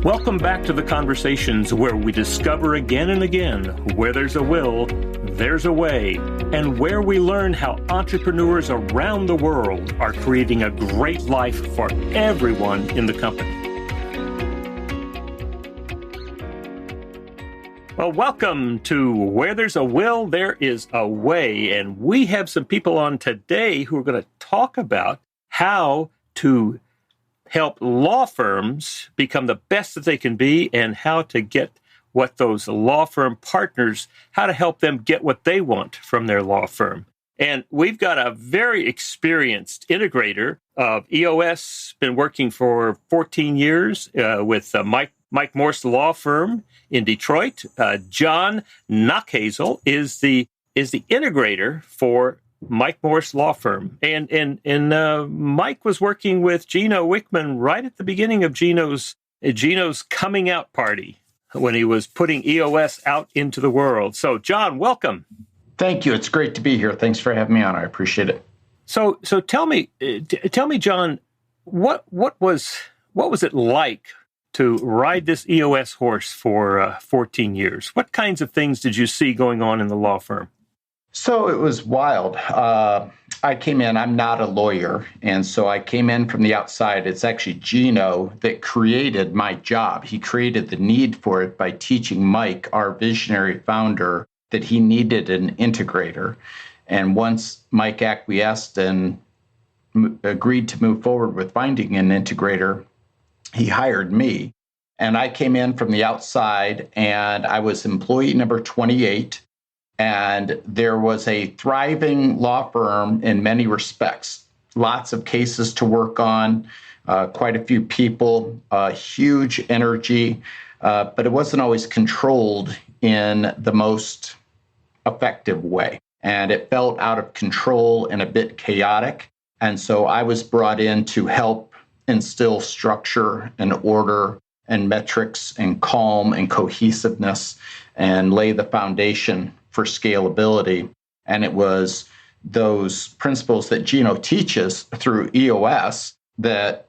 Welcome back to the conversations where we discover again and again where there's a will, there's a way, and where we learn how entrepreneurs around the world are creating a great life for everyone in the company. Well, welcome to Where There's a Will, There Is a Way. And we have some people on today who are going to talk about how to help law firms become the best that they can be and how to get what those law firm partners, how to help them get what they want from their law firm. And we've got a very experienced integrator of EOS, been working for 14 years with Mike Morse Law Firm in Detroit. John Nachezel is the integrator for Mike Morse Law Firm. And Mike was working with Gino Wickman right at the beginning of Gino's coming out party when he was putting EOS out into the world. So, John, welcome. Thank you. It's great to be here. Thanks for having me on. I appreciate it. So tell me, John, what was it like to ride this EOS horse for 14 years? What kinds of things did you see going on in the law firm? So it was wild. I came in, I'm not a lawyer, and so I came in from the outside. It's actually Gino that created my job. He created the need for it by teaching Mike, our visionary founder, that he needed an integrator. And once Mike acquiesced and agreed to move forward with finding an integrator, he hired me. And I came in from the outside, and I was employee number 28. And there was a thriving law firm in many respects. Lots of cases to work on, quite a few people, huge energy, but it wasn't always controlled in the most effective way. And it felt out of control and a bit chaotic. And so I was brought in to help instill structure and order and metrics and calm and cohesiveness and lay the foundation for scalability. And it was those principles that Gino teaches through EOS that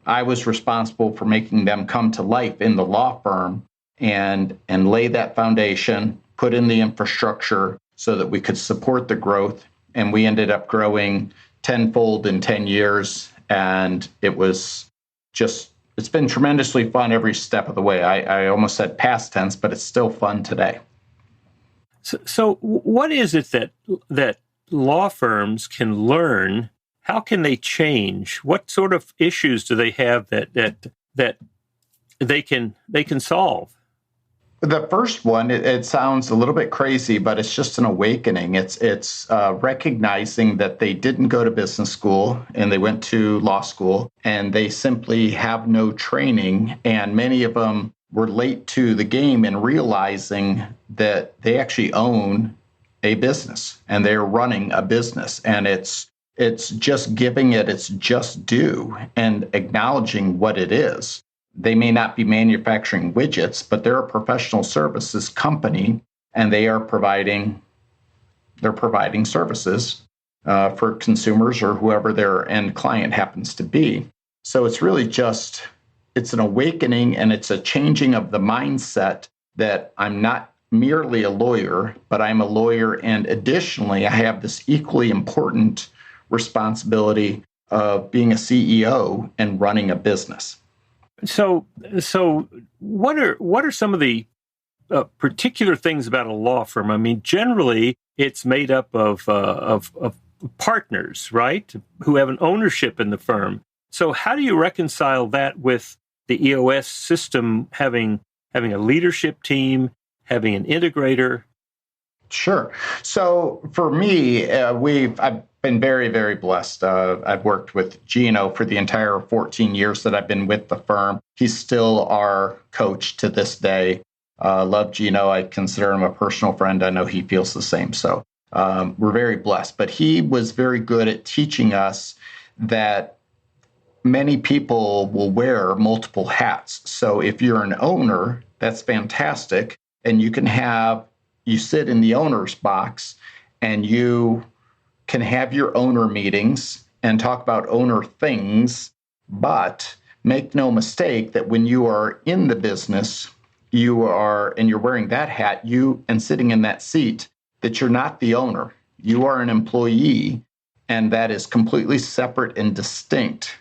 I was responsible for making them come to life in the law firm and lay that foundation, put in the infrastructure so that we could support the growth. And we ended up growing tenfold in 10 years. And it was just, it's been tremendously fun every step of the way. I almost said past tense, but it's still fun today. So what is it that law firms can learn? How can they change? What sort of issues do they have that they can solve? The first one, it sounds a little bit crazy, but it's just an awakening. It's recognizing that they didn't go to business school and they went to law school and they simply have no training. And many of them were late to the game in realizing that they actually own a business and they're running a business. And it's just giving it its just due and acknowledging what it is. They may not be manufacturing widgets, but they're a professional services company, and they are providing services for consumers or whoever their end client happens to be. So it's really just, it's an awakening and it's a changing of the mindset that I'm not merely a lawyer, but I'm a lawyer. And additionally, I have this equally important responsibility of being a CEO and running a business. So what are some of the particular things about a law firm? I mean, generally, it's made up of partners, right, who have an ownership in the firm. So how do you reconcile that with the EOS system having a leadership team, having an integrator? Sure. So for me, I've been very, very blessed. I've worked with Gino for the entire 14 years that I've been with the firm. He's still our coach to this day. Love Gino. I consider him a personal friend. I know he feels the same. So we're very blessed. But he was very good at teaching us that many people will wear multiple hats. So if you're an owner, that's fantastic. And you sit in the owner's box and you can have your owner meetings and talk about owner things, but make no mistake that when you are in the business, and you're wearing that hat, and sitting in that seat, that you're not the owner. You are an employee, and that is completely separate and distinct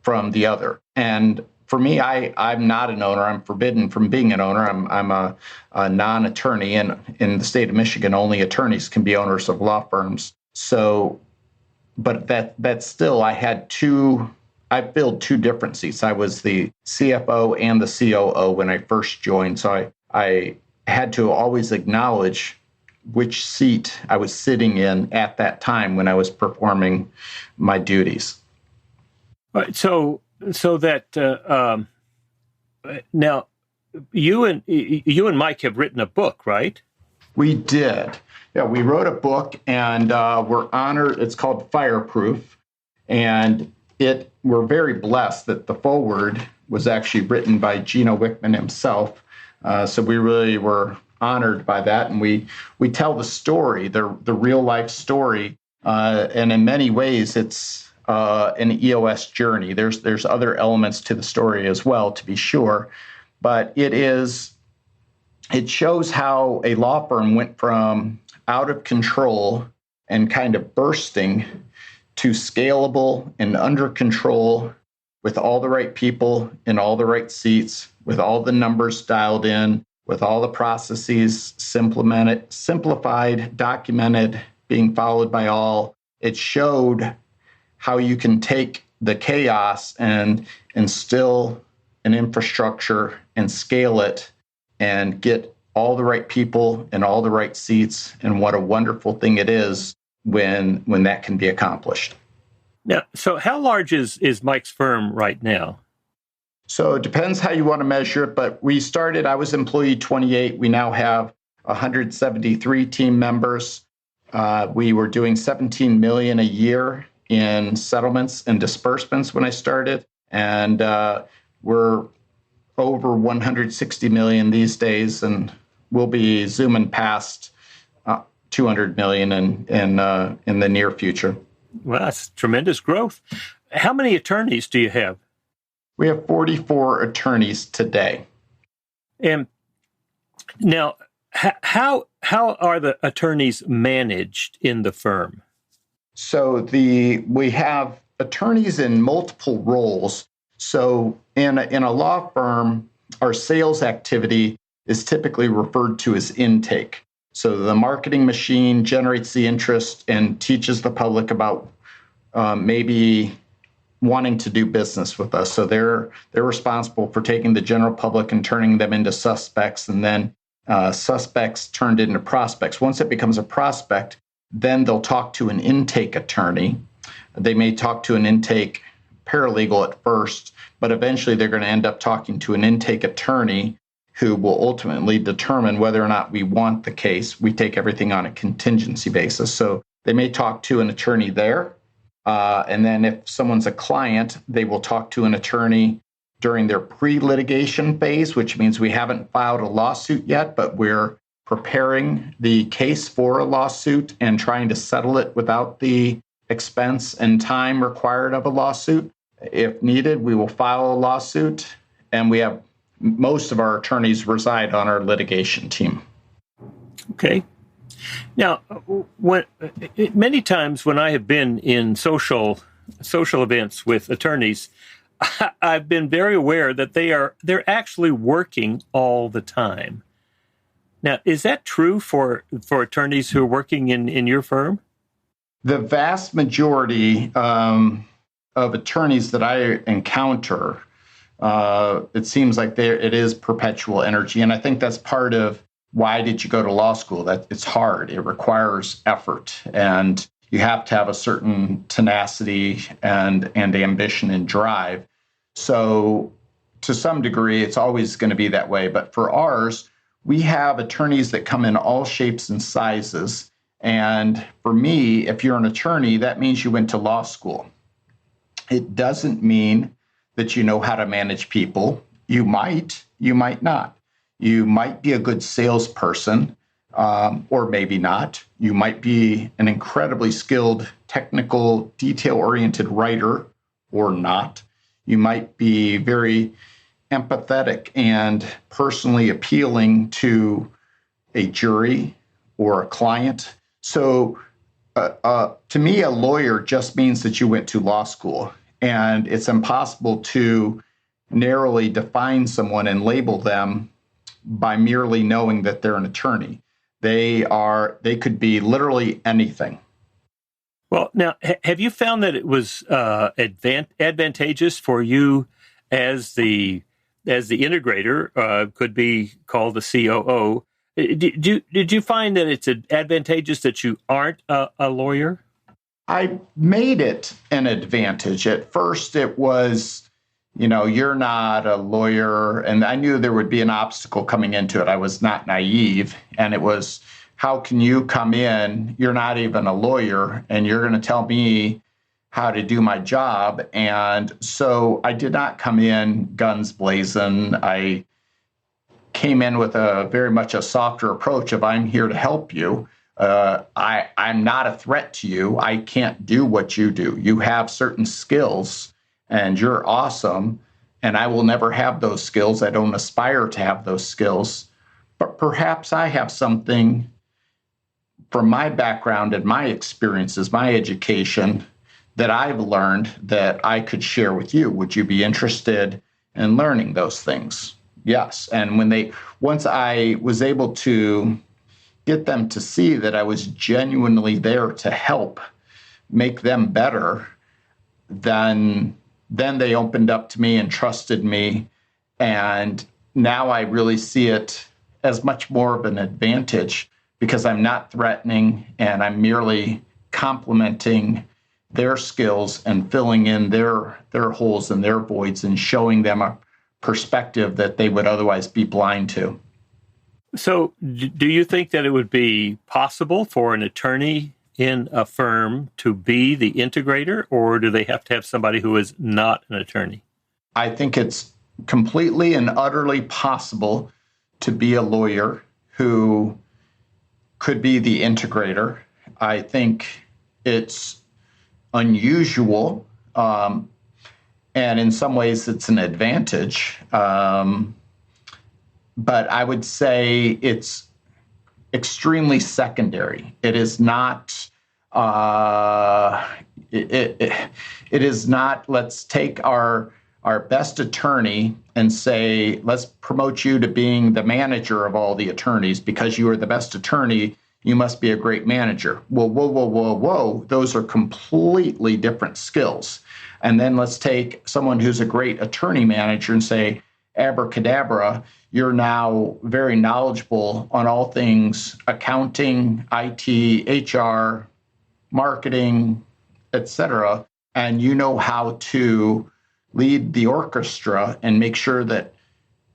from the other. And for me, I'm not an owner. I'm forbidden from being an owner. I'm a non-attorney, and in the state of Michigan, only attorneys can be owners of law firms. So, but that still, I filled two different seats. I was the CFO and the COO when I first joined. So I had to always acknowledge which seat I was sitting in at that time when I was performing my duties. All right, so that now you and Mike have written a book, right? We did. Yeah, we wrote a book, and we're honored. It's called Fireproof, and we're very blessed that the foreword was actually written by Gino Wickman himself. So we really were honored by that, and we tell the story, the real life story, and in many ways it's an EOS journey. There's other elements to the story as well, to be sure, but it shows how a law firm went from out of control and kind of bursting to scalable and under control, with all the right people in all the right seats, with all the numbers dialed in, with all the processes simplified, documented, being followed by all. It showed how you can take the chaos and instill an infrastructure and scale it and get all the right people in all the right seats, and what a wonderful thing it is when that can be accomplished. Now, so how large is Mike's firm right now? So it depends how you want to measure it, but I was employee 28. We now have 173 team members. We were doing $17 million a year in settlements and disbursements when I started, and we're over $160 million these days, and we'll be zooming past $200 million in the near future. Well, that's tremendous growth. How many attorneys do you have? We have 44 attorneys today. And now, how are the attorneys managed in the firm? So we have attorneys in multiple roles. So in a law firm, our sales activity is typically referred to as intake. So the marketing machine generates the interest and teaches the public about maybe wanting to do business with us. So they're responsible for taking the general public and turning them into suspects, and then suspects turned into prospects. Once it becomes a prospect, then they'll talk to an intake attorney. They may talk to an intake paralegal at first, but eventually they're going to end up talking to an intake attorney who will ultimately determine whether or not we want the case. We take everything on a contingency basis. So they may talk to an attorney there. And then if someone's a client, they will talk to an attorney during their pre-litigation phase, which means we haven't filed a lawsuit yet, but we're preparing the case for a lawsuit and trying to settle it without the expense and time required of a lawsuit. If needed, we will file a lawsuit, and we have most of our attorneys reside on our litigation team. Okay. Now, many times when I have been in social events with attorneys, I've been very aware that they're actually working all the time. Now, is that true for attorneys who are working in your firm? The vast majority of attorneys that I encounter, it seems like it is perpetual energy. And I think that's part of why did you go to law school? That it's hard. It requires effort, and you have to have a certain tenacity and ambition and drive. So to some degree, it's always going to be that way. But for ours, we have attorneys that come in all shapes and sizes. And for me, if you're an attorney, that means you went to law school. It doesn't mean that you know how to manage people. You might not. You might be a good salesperson, or maybe not. You might be an incredibly skilled, technical, detail-oriented writer, or not. You might be very empathetic and personally appealing to a jury or a client. So to me, a lawyer just means that you went to law school, and it's impossible to narrowly define someone and label them by merely knowing that they're an attorney. They could be literally anything. Well, now, have you found that it was advantageous for you as the integrator, could be called the COO? Did you find that it's advantageous that you aren't a lawyer? I made it an advantage. At first, it was, you're not a lawyer, and I knew there would be an obstacle coming into it. I was not naive, and it was, how can you come in? You're not even a lawyer, and you're going to tell me how to do my job. And so I did not come in guns blazing. I came in with a very much a softer approach of, I'm here to help you. I'm not a threat to you. I can't do what you do. You have certain skills and you're awesome, and I will never have those skills. I don't aspire to have those skills, but perhaps I have something from my background and my experiences, my education, that I've learned that I could share with you. Would you be interested in learning those things? Yes. And once I was able to get them to see that I was genuinely there to help make them better, then they opened up to me and trusted me. And now I really see it as much more of an advantage, because I'm not threatening and I'm merely complementing their skills and filling in their holes and their voids and showing them a perspective that they would otherwise be blind to. So do you think that it would be possible for an attorney in a firm to be the integrator, or do they have to have somebody who is not an attorney? I think it's completely and utterly possible to be a lawyer who could be the integrator. I think it's unusual, and in some ways it's an advantage. But I would say it's extremely secondary. It is not. It is not. Let's take our best attorney and say, let's promote you to being the manager of all the attorneys because you are the best attorney. You must be a great manager. Well, whoa. Those are completely different skills. And then let's take someone who's a great attorney manager and say, abracadabra, you're now very knowledgeable on all things accounting, IT, HR, marketing, etc. And you know how to lead the orchestra and make sure that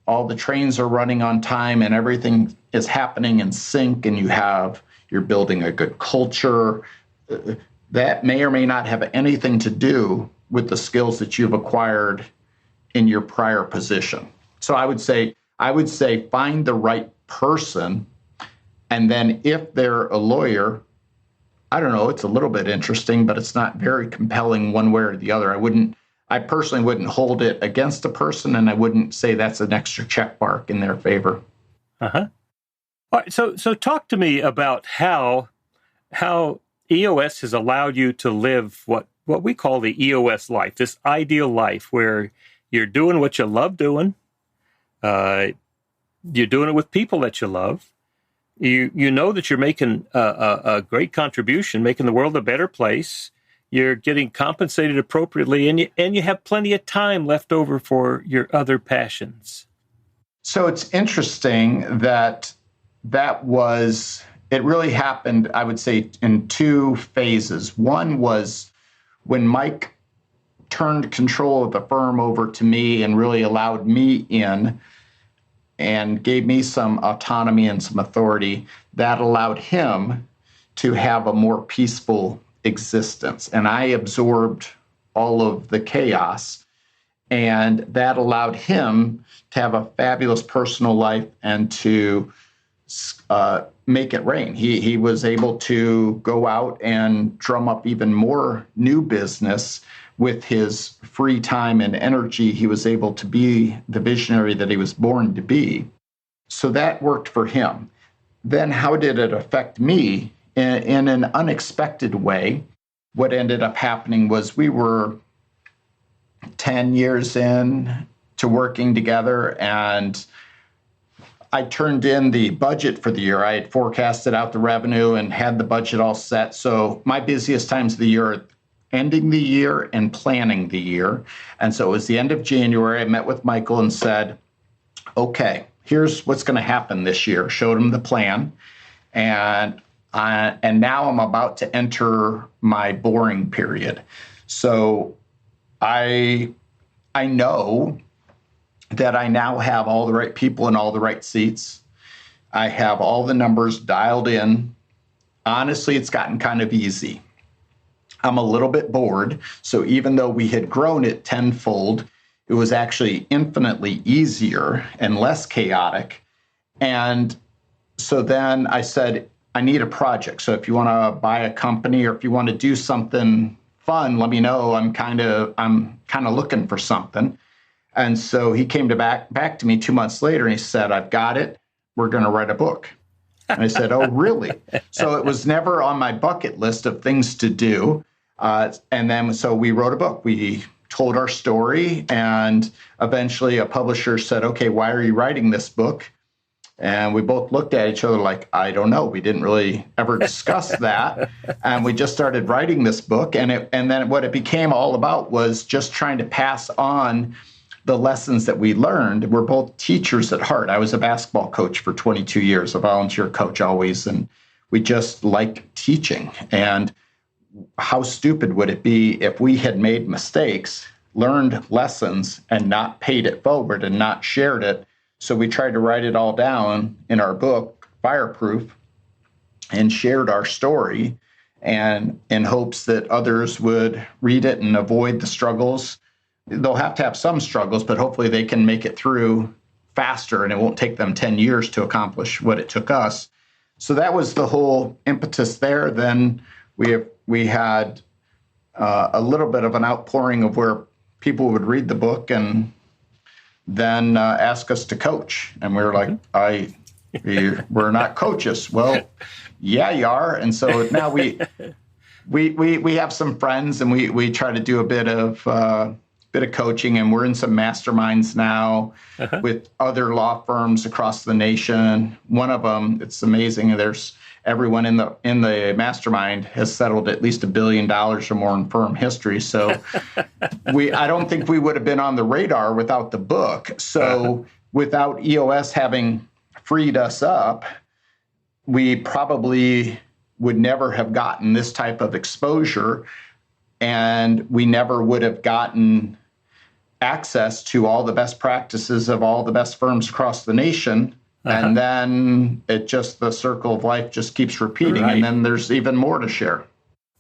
all the trains are running on time and everything is happening in sync, and you're building a good culture. That may or may not have anything to do with the skills that you've acquired in your prior position. So I would say find the right person, and then if they're a lawyer, I don't know, it's a little bit interesting, but it's not very compelling one way or the other. I personally wouldn't hold it against a person, and I wouldn't say that's an extra check mark in their favor. Uh-huh. All right, so talk to me about how EOS has allowed you to live what we call the EOS life, this ideal life where you're doing what you love doing. You're doing it with people that you love. You know that you're making a great contribution, making the world a better place. You're getting compensated appropriately, and you have plenty of time left over for your other passions. So it's interesting that it really happened, I would say, in two phases. One was when Mike turned control of the firm over to me and really allowed me in and gave me some autonomy and some authority. That allowed him to have a more peaceful existence. And I absorbed all of the chaos, and that allowed him to have a fabulous personal life and to make it rain. He was able to go out and drum up even more new business with his free time and energy, he was able to be the visionary that he was born to be. So that worked for him. Then how did it affect me? In an unexpected way, what ended up happening was we were 10 years in to working together, and I turned in the budget for the year. I had forecasted out the revenue and had the budget all set. So my busiest times of the year are ending the year and planning the year. And so it was the end of January. I met with Michael and said, okay, here's what's going to happen this year. Showed him the plan. And now I'm about to enter my boring period. So I know that I now have all the right people in all the right seats. I have all the numbers dialed in. Honestly, it's gotten kind of easy. I'm a little bit bored. So even though we had grown it tenfold, it was actually infinitely easier and less chaotic. And so then I said, I need a project. So if you want to buy a company or if you want to do something fun, let me know. I'm kind of looking for something. And so he came back to me 2 months later and he said, I've got it. We're going to write a book. And I said, oh, really? So it was never on my bucket list of things to do. And then so we wrote a book. We told our story, and eventually a publisher said, okay, why are you writing this book? And we both looked at each other like, I don't know. We didn't really ever discuss that. And we just started writing this book. And then what it became all about was just trying to pass on the lessons that we learned. We're both teachers at heart. I was a basketball coach for 22 years, a volunteer coach always. And we just like teaching. And how stupid would it be if we had made mistakes, learned lessons, and not paid it forward and not shared it? So we tried to write it all down in our book, Fireproof, and shared our story, and in hopes that others would read it and avoid the struggles. They'll have to have some struggles, but hopefully they can make it through faster, and it won't take them 10 years to accomplish what it took us. So that was the whole impetus there. Then we had a little bit of an outpouring of where people would read the book and then ask us to coach. And we were like, we're not coaches. Well, yeah, you are. And so now we have some friends, and we try to do a bit of coaching, and we're in some masterminds now with other law firms across the nation. One of them, it's amazing. There's everyone in the mastermind has settled at least $1 billion or more in firm history. So I don't think we would have been on the radar without the book. So without EOS having freed us up, we probably would never have gotten this type of exposure, and we never would have gotten access to all the best practices of all the best firms across the nation. And then the circle of life just keeps repeating. Right. And then there's even more to share.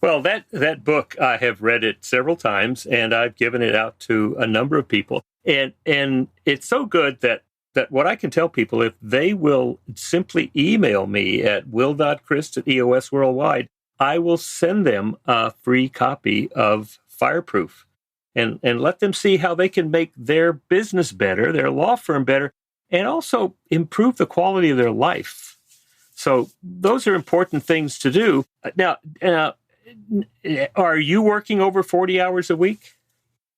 Well, that book, I have read it several times, and I've given it out to a number of people. And it's so good that what I can tell people, if they will simply email me at will.crist@EOS Worldwide, I will send them a free copy of Fireproof and let them see how they can make their business better, their law firm better, and also improve the quality of their life. So those are important things to do. Now, are you working over 40 hours a week?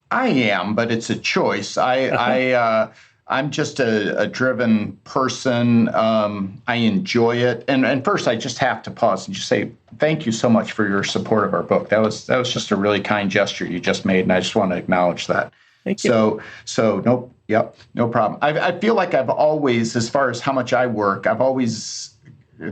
I am, but it's a choice. I'm just a driven person. I enjoy it. And first, I just have to pause and just say thank you so much for your support of our book. That was just a really kind gesture you just made, and I just want to acknowledge that. Thank you. So no problem. I feel like I've always, as far as how much I work, I've always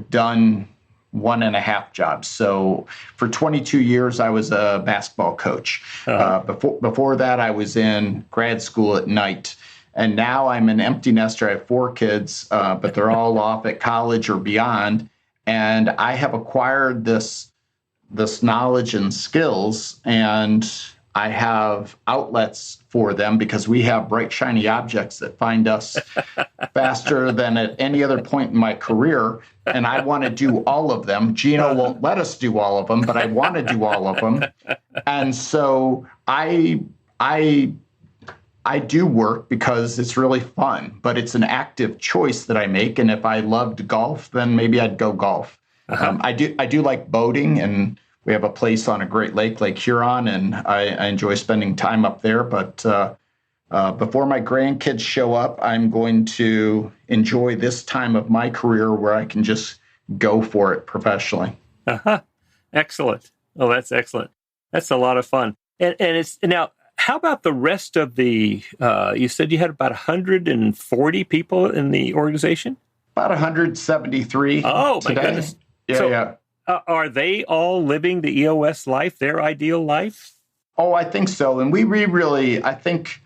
done 1.5 jobs. So for 22 years, I was a basketball coach. Before that, I was in grad school at night. And now I'm an empty nester. I have 4 kids, but they're all off at college or beyond. And I have acquired this knowledge and skills, and I have outlets for them because we have bright, shiny objects that find us faster than at any other point in my career. And I want to do all of them. Gino won't let us do all of them, but I want to do all of them. And so I I I do work because it's really fun, but it's an active choice that I make. And if I loved golf, then maybe I'd go golf. I do like boating, and we have a place on a great lake, Lake Huron, and I enjoy spending time up there. But before my grandkids show up, I'm going to enjoy this time of my career where I can just go for it professionally. Excellent. Oh, that's excellent. That's a lot of fun. And it's now, how about the rest of the, you said you had about 140 people in the organization? About 173 Oh, today. My goodness. Yeah. Are they all living the EOS life, their ideal life? Oh, I think so. And we really, I think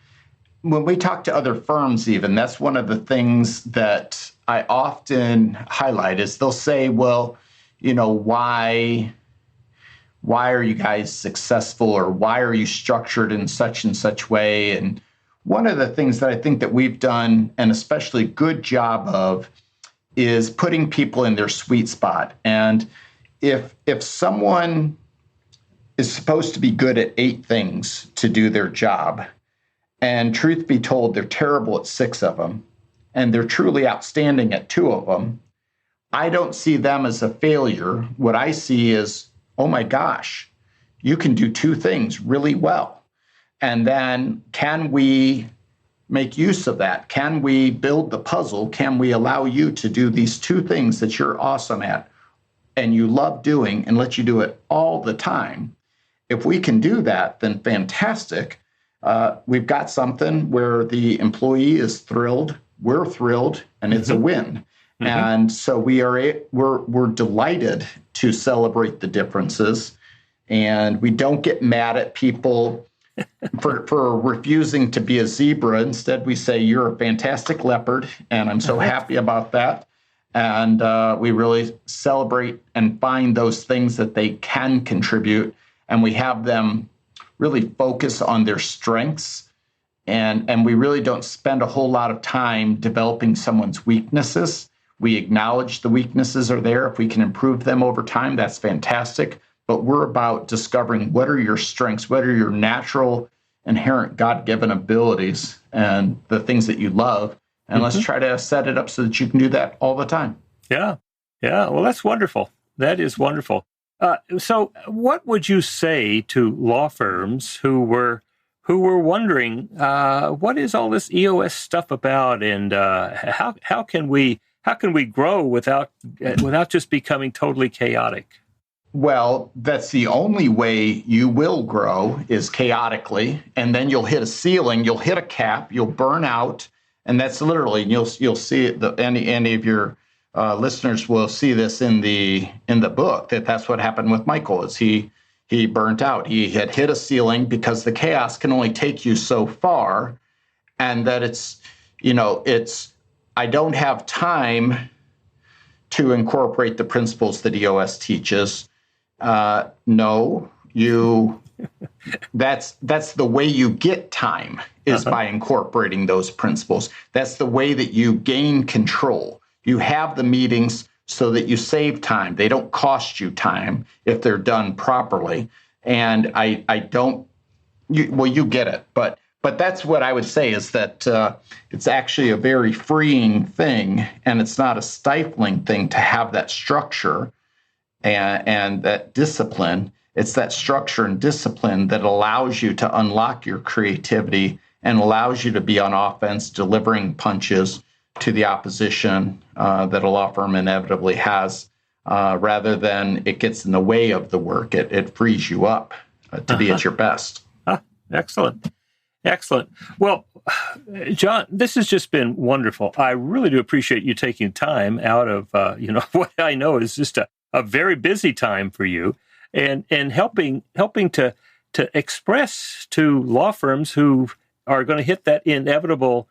when we talk to other firms even, that's one of the things that I often highlight is they'll say, well, why are you guys successful, or why are you structured in such and such way? And one of the things that I think that we've done an especially good job of is putting people in their sweet spot. And if someone is supposed to be good at 8 things to do their job, and truth be told, they're terrible at 6 of them, and they're truly outstanding at 2 of them, I don't see them as a failure. What I see is, oh my gosh, you can do 2 things really well. And then can we make use of that? Can we build the puzzle? Can we allow you to do these 2 things that you're awesome at and you love doing, and let you do it all the time? If we can do that, then fantastic. We've got something where the employee is thrilled, we're thrilled, and it's a win. Mm-hmm. And so we're delighted to celebrate the differences, and we don't get mad at people for refusing to be a zebra. Instead, we say, you're a fantastic leopard, and I'm so happy about that. And we really celebrate and find those things that they can contribute, and we have them really focus on their strengths. And we really don't spend a whole lot of time developing someone's weaknesses. We acknowledge the weaknesses are there. If we can improve them over time, that's fantastic. But we're about discovering what are your strengths, what are your natural, inherent, God-given abilities, and the things that you love. And let's try to set it up so that you can do that all the time. Yeah. Well, that's wonderful. That is wonderful. So what would you say to law firms who were wondering, what is all this EOS stuff about, and how can we grow without just becoming totally chaotic? Well, that's the only way you will grow, is chaotically, and then you'll hit a ceiling, you'll hit a cap, you'll burn out, and that's literally, and you'll see it. Any of your listeners will see this in the book. That's what happened with Michael. Is he burnt out? He had hit a ceiling because the chaos can only take you so far, and that it's I don't have time to incorporate the principles that EOS teaches. No, that's the way you get time, is by incorporating those principles. That's the way that you gain control. You have the meetings so that you save time. They don't cost you time if they're done properly. And you get it. But that's what I would say, is that it's actually a very freeing thing, and it's not a stifling thing to have that structure and that discipline. It's that structure and discipline that allows you to unlock your creativity and allows you to be on offense, delivering punches to the opposition that a law firm inevitably has, rather than it gets in the way of the work. It frees you up to be at your best. Excellent. Well, John, this has just been wonderful. I really do appreciate you taking time out of what I know is just a very busy time for you, and helping to express to law firms who are going to hit that inevitable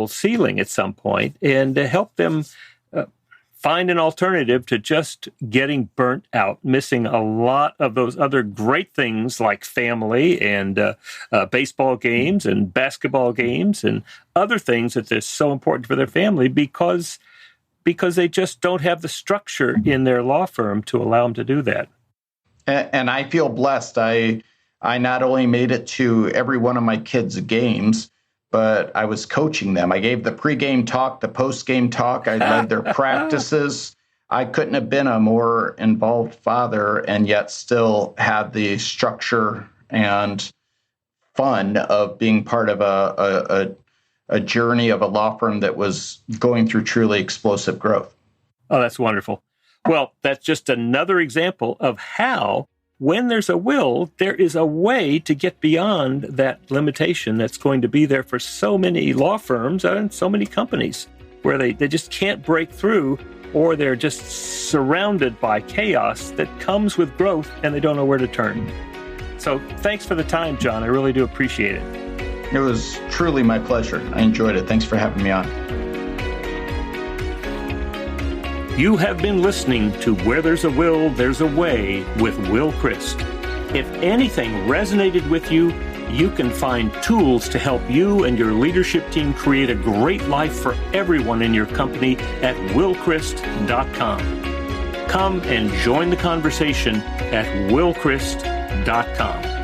ceiling at some point, and to help them find an alternative to just getting burnt out, missing a lot of those other great things like family and baseball games and basketball games and other things that are so important for their family because they just don't have the structure in their law firm to allow them to do that. And I feel blessed. I not only made it to every one of my kids' games, but I was coaching them. I gave the pregame talk, the postgame talk. I led their practices. I couldn't have been a more involved father and yet still had the structure and fun of being part of a journey of a law firm that was going through truly explosive growth. Oh, that's wonderful. Well, that's just another example of how, when there's a will, there is a way to get beyond that limitation that's going to be there for so many law firms and so many companies, where they just can't break through, or they're just surrounded by chaos that comes with growth and they don't know where to turn. So thanks for the time, John. I really do appreciate it. It was truly my pleasure. I enjoyed it. Thanks for having me on. You have been listening to Where There's a Will, There's a Way with Will Crist. If anything resonated with you, you can find tools to help you and your leadership team create a great life for everyone in your company at willcrist.com. Come and join the conversation at willcrist.com.